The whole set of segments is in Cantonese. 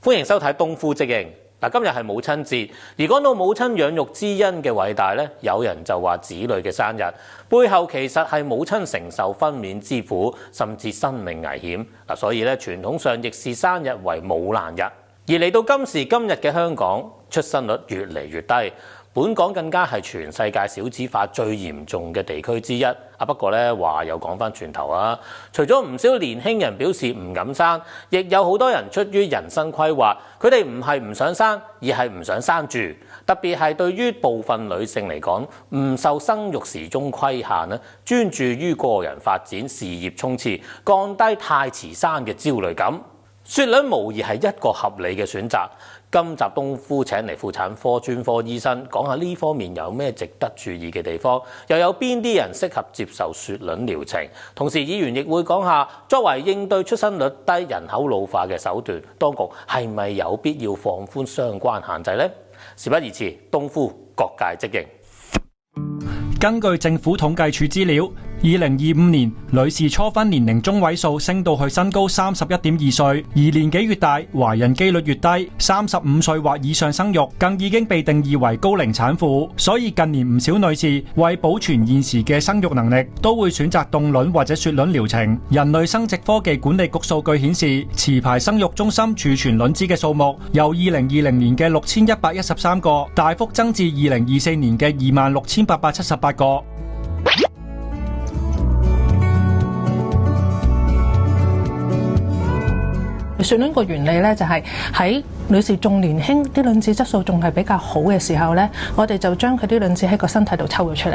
歡迎收睇《東夫直營》。今日係母親節，而講到母親養育之恩嘅偉大咧，有人就話子女嘅生日背後其實係母親承受分娩之苦，甚至生命危險。所以咧傳統上亦視生日為母難日。而嚟到今時今日嘅香港，出生率越嚟越低。本港更加係全世界少子化最嚴重嘅地區之一。不過咧話又講翻轉頭啊，除咗唔少年輕人表示唔敢生，亦有好多人出於人生規劃，佢哋唔係唔想生，而係唔想生住。特別係對於部分女性嚟講，唔受生育時鐘規限咧，專注於個人發展、事業衝刺，降低太遲生嘅焦慮感。雪卵無疑係一個合理嘅選擇。今集東夫請嚟婦產科專科醫生講下呢方面有咩值得注意嘅地方，又有邊啲人適合接受雪卵療程。同時議員亦會講下作為應對出生率低、人口老化嘅手段，當局係咪有必要放寬相關限制呢？事不宜遲，東夫各界即營。根據政府統計處資料，2025年女士初婚年齡中位數升到去新高31.2歲，而年紀越大，懷孕機率越低。35歲或以上生育更已經被定義為高齡產婦，所以近年唔少女士為保存現時嘅生育能力，都會選擇凍卵或者雪卵療程。人類生殖科技管理局數據顯示，持牌生育中心儲存卵子嘅數目由2020年嘅6113個大幅增至2024年嘅26878個。雪卵個原理咧，就係喺女士仲年輕，啲卵子質素仲係比較好嘅時候咧，我哋就將佢啲卵子喺個身體度抽咗出嚟。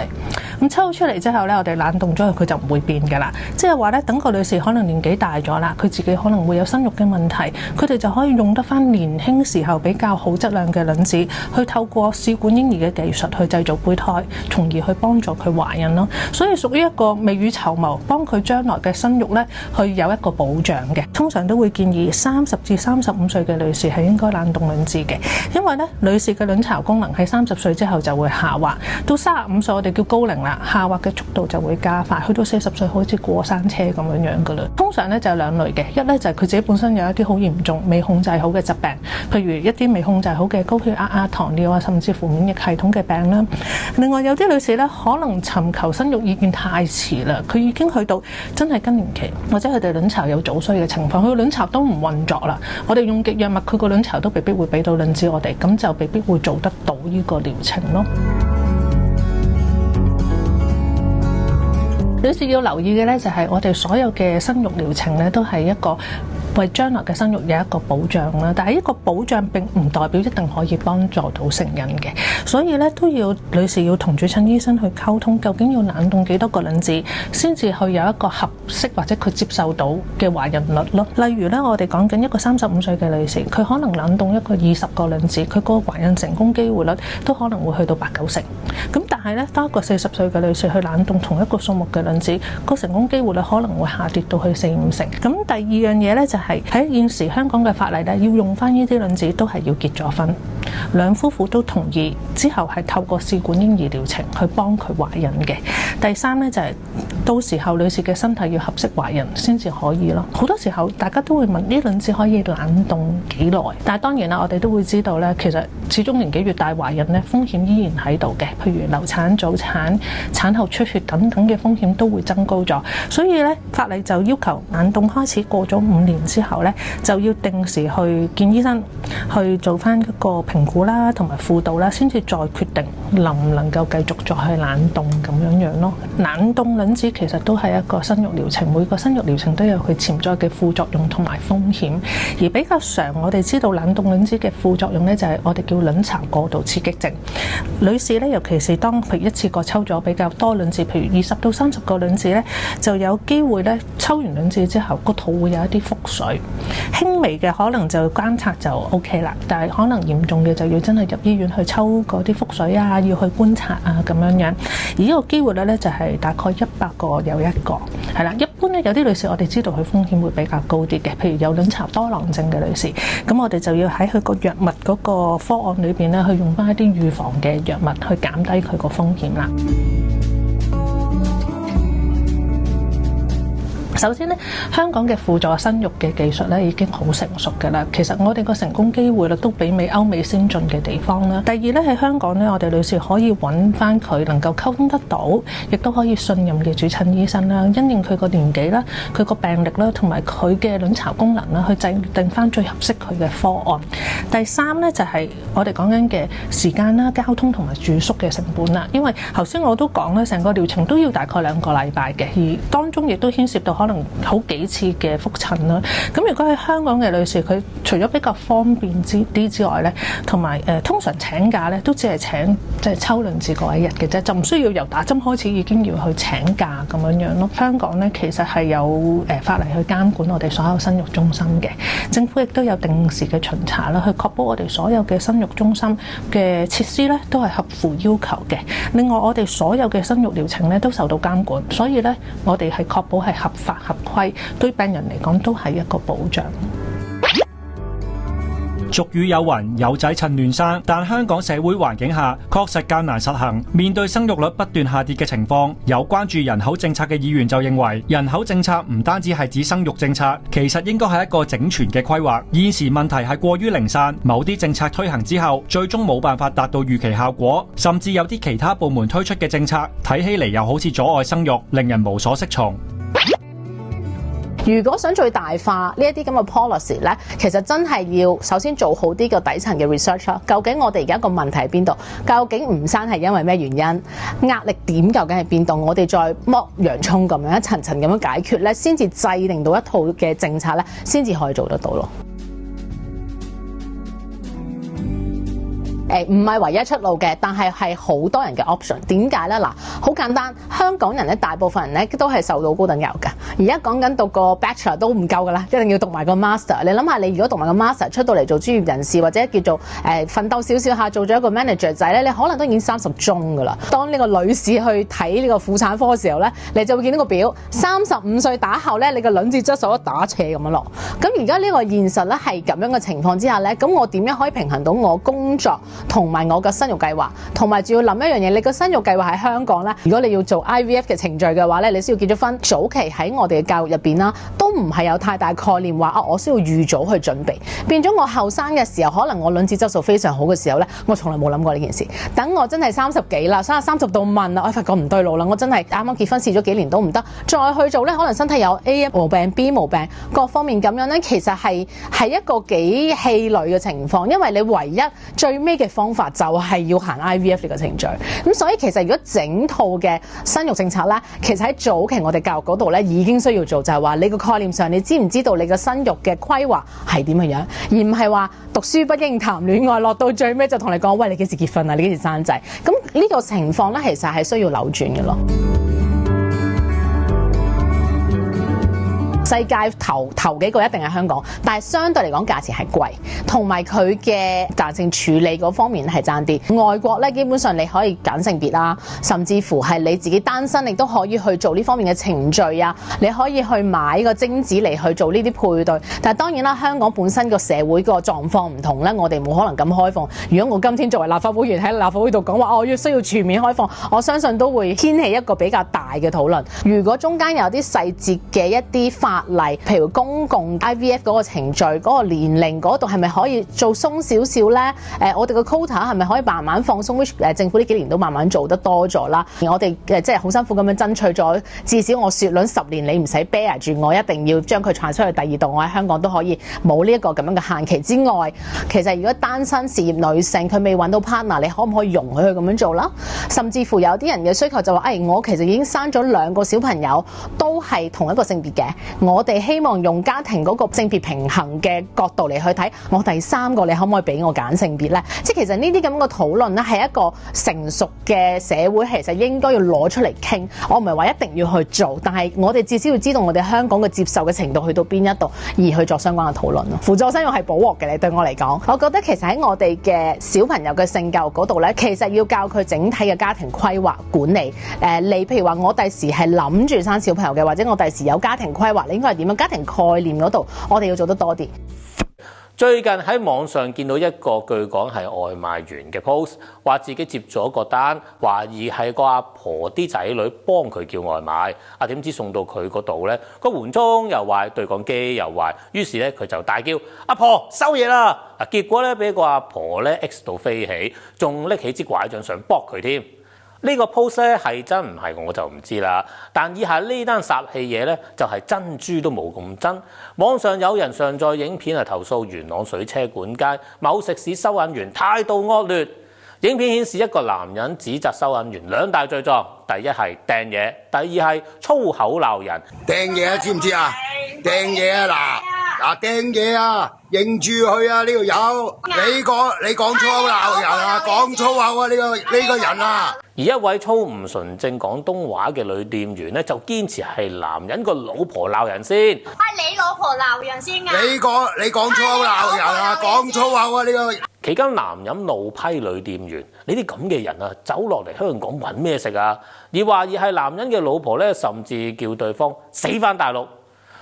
咁抽咗出嚟之後咧，我哋冷凍咗佢，佢就唔會變㗎啦。即係話咧，等個女士可能年紀大咗啦，佢自己可能會有生育嘅問題，佢哋就可以用得翻年輕時候比較好質量嘅卵子，去透過試管嬰兒嘅技術去製造胚胎，從而去幫助佢懷孕咯。所以屬於一個未雨綢繆，幫佢將來嘅生育咧，去有一個保障嘅。通常都會建議30至35歲嘅女士係應該冷凍卵子嘅，因為咧女士嘅卵巢功能喺30歲之後就會下滑，到35歲我哋叫高齡啦，下滑嘅速度就會加快，去到40歲好似過山車咁樣樣噶啦。通常咧就有兩類嘅，一咧就係佢自己本身有一啲好嚴重未控制好嘅疾病，譬如一啲未控制好嘅高血壓啊、糖尿啊，甚至乎免疫系統嘅病啦。另外有啲女士咧可能尋求生育意願太遲啦，佢已經去到真係更年期，或者佢哋卵巢有早衰嘅情況，佢個卵巢都唔運作啦，我哋用極藥物，佢個卵巢都未必會俾到卵子我哋，咁就未必會做得到呢個療程咯。女士要留意嘅咧，就係我哋所有嘅生育療程咧，都係一個為將來嘅生育有一個保障啦。但係呢個保障並唔代表一定可以幫助到成人嘅，所以咧都要女士要同主診醫生去溝通，究竟要冷凍幾多個卵子，先至去有一個合適或者佢接受到嘅懷孕率咯。例如咧，我哋講緊一個35歲嘅女士，佢可能冷凍一個20個卵子，佢個懷孕成功機會率都可能會去到8-9成。咁但係咧，當一個40歲嘅女士去冷凍同一個數目嘅卵子，個成功機會率可能會下跌到去4-5成。咁第二樣嘢咧就係喺現時香港嘅法例咧，要用翻呢啲卵子都係要結咗婚，兩夫婦都同意之後係透過試管嬰兒療程去幫佢懷孕嘅。第三咧就係到時候女士嘅身體要合適懷孕先至可以咯。好多時候大家都會問呢卵子可以冷凍幾耐？但係當然啦，我哋都會知道咧，其實始終年紀越大懷孕咧風險依然喺度嘅，譬如流產、早產、產後出血等等嘅風險都會增高咗。所以咧法例就要求冷凍開始過咗5年之後咧，就要定時去見醫生去做翻一個評估啦，同埋輔導啦，先至再決定能唔能夠繼續再去冷凍咁樣樣咯。冷凍卵子其實都係一個生育療程，每個生育療程都有佢潛在嘅副作用同埋風險。而比較常我哋知道冷凍卵子嘅副作用咧，就係我哋叫卵巢過度刺激症。女士咧，尤其是當佢一次過抽咗比較多卵子，譬如20到30個卵子咧，就有機會咧抽完卵子之後個肚會有一啲腹水。輕微嘅可能就觀察就 OK 啦，但係可能嚴重嘅就要真係入醫院去抽嗰啲腹水啊，要去觀察啊咁樣樣。而呢個機會率咧就係大概100個有1個，係啦。一般咧有啲女士我哋知道佢風險會比較高啲嘅，譬如有卵巢多囊症嘅女士，咁我哋就要喺佢個藥物嗰個方案裏邊咧去用翻一啲預防嘅藥物去減低佢個風險啦。首先咧，香港嘅輔助生育嘅技術咧已經好成熟㗎啦。其實我哋個成功機會率都媲美歐美先進嘅地方啦。第二咧，喺香港咧，我哋女士可以揾翻佢能夠溝通得到，亦都可以信任嘅主診醫生啦。因應佢個年紀啦、佢個病歷啦，同埋佢嘅卵巢功能啦，去制定翻最合適佢嘅方案。第三咧就係我哋講緊嘅時間啦、交通同埋住宿嘅成本啦。因為頭先我都講咧，成個療程都要大概2個禮拜嘅，而當中亦都牽涉到可能好幾次嘅覆診啦。咁如果喺香港嘅女士，佢除咗比較方便啲之外咧，同埋通常請假咧都只係請即係抽卵子嗰一日嘅啫，就唔需要由打針開始已經要去請假咁樣咯。香港咧其實係有法例去監管我哋所有生育中心嘅，政府亦都有定時嘅巡查啦，去確保我哋所有嘅生育中心嘅設施咧都係合乎要求嘅。另外，我哋所有嘅生育療程咧都受到監管，所以咧我哋係確保係合法合規，對病人嚟講都係一個保障。俗語有云，有仔趁亂生，但香港社會環境下確實艱難實行。面對生育率不斷下跌嘅情況，有關注人口政策嘅議員就認為，人口政策唔單止係指生育政策，其實應該係一個整全嘅規劃。現時問題係過於零散，某啲政策推行之後，最終冇辦法達到預期效果，甚至有啲其他部門推出嘅政策，睇起嚟又好似阻礙生育，令人無所適從。如果想最大化呢一啲咁嘅 policy 咧，其實真係要首先做好啲個底層嘅 research 啦。究竟我哋而家個問題喺邊度？究竟唔生係因為咩原因？壓力點究竟係邊度？我哋再剝洋葱咁樣一層層咁樣解決咧，先至制定到一套嘅政策咧，先至可以做得到咯。唔係唯一出路嘅，但係係好多人嘅 option。點解呢？嗱，好簡單，香港人咧大部分人咧都係受到高等教育㗎。而家講緊讀個 bachelor 都唔夠㗎啦，一定要讀埋個 master。你諗下，你如果讀埋個 master 出到嚟做專業人士，或者叫做奮鬥少少下做咗一個 manager 仔咧，你可能都已經30鐘㗎啦。當呢個女士去睇呢個婦產科嘅時候咧，你就會見到個表，35歲打後咧，你個卵子質素一打斜咁樣落。咁而家呢個現實咧係咁樣嘅情況之下咧，咁我點樣可以平衡到我工作同埋我嘅生育計劃，同埋仲要諗一樣嘢，你個生育計劃喺香港咧，如果你要做 IVF 嘅程序嘅話咧，你需要結咗婚。早期喺我哋嘅教育入邊啦，都唔係有太大概念話我需要預早去準備，變咗我後生嘅時候，可能我卵子質素非常好嘅時候咧，我從來冇諗過呢件事。等我真係30幾啦，30到問啦，我發覺唔對路啦，我真係啱啱結婚試咗幾年都唔得，再去做咧，可能身體有 A 毛病 B 毛病各方面咁樣咧，其實係一個幾氣餒嘅情況，因為你唯一最尾嘅方法就係要行 IVF 呢個程序。咁所以其實如果整套嘅生育政策咧，其實喺早期我哋教育嗰度咧已經需要做，就係話你個概念上，你知唔知道你個生育嘅規劃係點嘅樣，而唔係話讀書不應談戀愛，落到最尾就同你講，喂，你幾時結婚啊？你幾時生仔？咁呢個情況咧，其實係需要扭轉嘅咯。世界頭幾個一定係香港，但係相對嚟講價錢係貴，同埋佢嘅彈性處理嗰方面係爭啲。外國咧基本上你可以揀性別啦，甚至乎係你自己單身，亦都可以去做呢方面嘅程序啊。你可以去買個精子嚟去做呢啲配對。但係當然啦，香港本身個社會個狀況唔同咧，我哋冇可能咁開放。如果我今天作為立法會議員喺立法會度講話，我要需要全面開放，我相信都會掀起一個比較大嘅討論。如果中間有啲細節嘅一啲法例，譬如公共 IVF 嗰個程序嗰個年齡嗰度係咪可以做鬆少少呢？我哋個 quota 係咪可以慢慢放鬆？政府呢幾年都慢慢做得多咗啦。而我哋即係好辛苦咁樣爭取咗，至少我雪卵10年，你唔使 bear 住我，一定要將佢傳出去第二度。我喺香港都可以冇呢一個咁樣嘅限期之外，其實如果單身事業女性佢未揾到 partner， 你可唔可以容許佢咁樣做啦？甚至乎有啲人嘅需求就話，我其實已經生咗2個小朋友，都係同一個性別嘅，我哋希望用家庭嗰個性別平衡嘅角度嚟去睇，我第3個你可唔可以俾我揀性別呢？即係其實呢啲咁嘅討論咧，係一個成熟嘅社會，其實應該要攞出嚟傾。我唔係話一定要去做，但係我哋至少要知道我哋香港嘅接受嘅程度去到邊一度，而去做相關嘅討論咯。輔助生育係補鑊嘅，你對我嚟講，我覺得其實喺我哋嘅小朋友嘅性教育嗰度呢，其實要教佢整體嘅家庭規劃管理。你譬如話我第時係諗住生小朋友嘅，或者我第時有家庭規劃，你應該係點樣？家庭概念嗰度，我哋要做得多啲。最近喺網上見到一個據講係外賣員嘅 post， 話自己接咗個單，懷疑係個阿婆啲仔女幫佢叫外賣，點知送到佢嗰度咧，個門鐘又壞，對講機又壞，於是咧佢就大叫：阿婆收嘢啦！結果咧俾個阿婆咧 X 到飛起，仲拎起支拐杖想搏佢添。呢個 post 咧係真唔係我就唔知啦，但以下呢單殺氣嘢咧就係珍珠都冇咁真。網上有人上載影片投訴元朗水車館街某食肆收銀員態度惡劣。影片顯示一個男人指責收銀員兩大罪狀，第一係掟嘢，第二係粗口鬧人。掟嘢啊，知唔知啊？掟嘢啊嗱掟嘢啊，認住佢啊呢個友，你講粗口鬧人啊，講粗口啊呢個人啊！而一位操唔純正廣東話嘅女店員咧，就堅持係男人個老婆鬧人先。係你老婆鬧人先啊！你講粗口鬧人啊，講粗口啊呢個。期間男人怒批女店員：你啲咁嘅人啊，走落嚟香港揾咩食啊？而懷疑係男人嘅老婆咧，甚至叫對方死返大陸。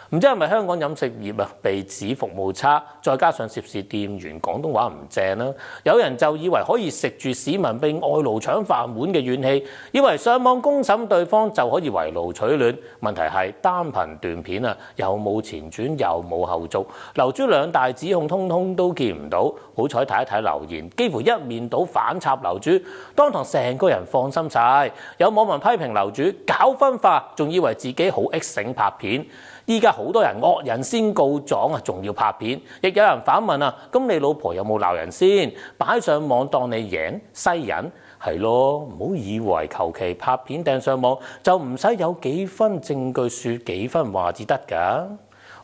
唔知係咪香港飲食業被指服務差，再加上涉事店員廣東話唔正啦，有人就以為可以食住市民被外勞搶飯碗嘅怨氣，以為上網公審對方就可以圍爐取暖。問題係單憑段片又冇前傳又冇後續，樓主兩大指控通通都見唔到。好彩睇一睇留言，幾乎一面倒反插樓主，當堂成個人放心晒。有網民批評樓主搞分化，仲以為自己好 X 醒拍片。依家好多人惡人先告狀仲要拍片，亦有人反問咁你老婆有冇鬧人先？擺上網當你贏西人係咯，唔好以為求其拍片掟上網就唔使有幾分證據説幾分話至得㗎。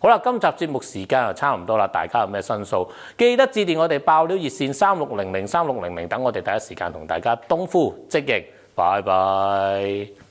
好啦，今集節目時間就差唔多啦，大家有咩申訴，記得致電我哋爆料熱線36003600，等我哋第一時間同大家東呼即迎。拜拜。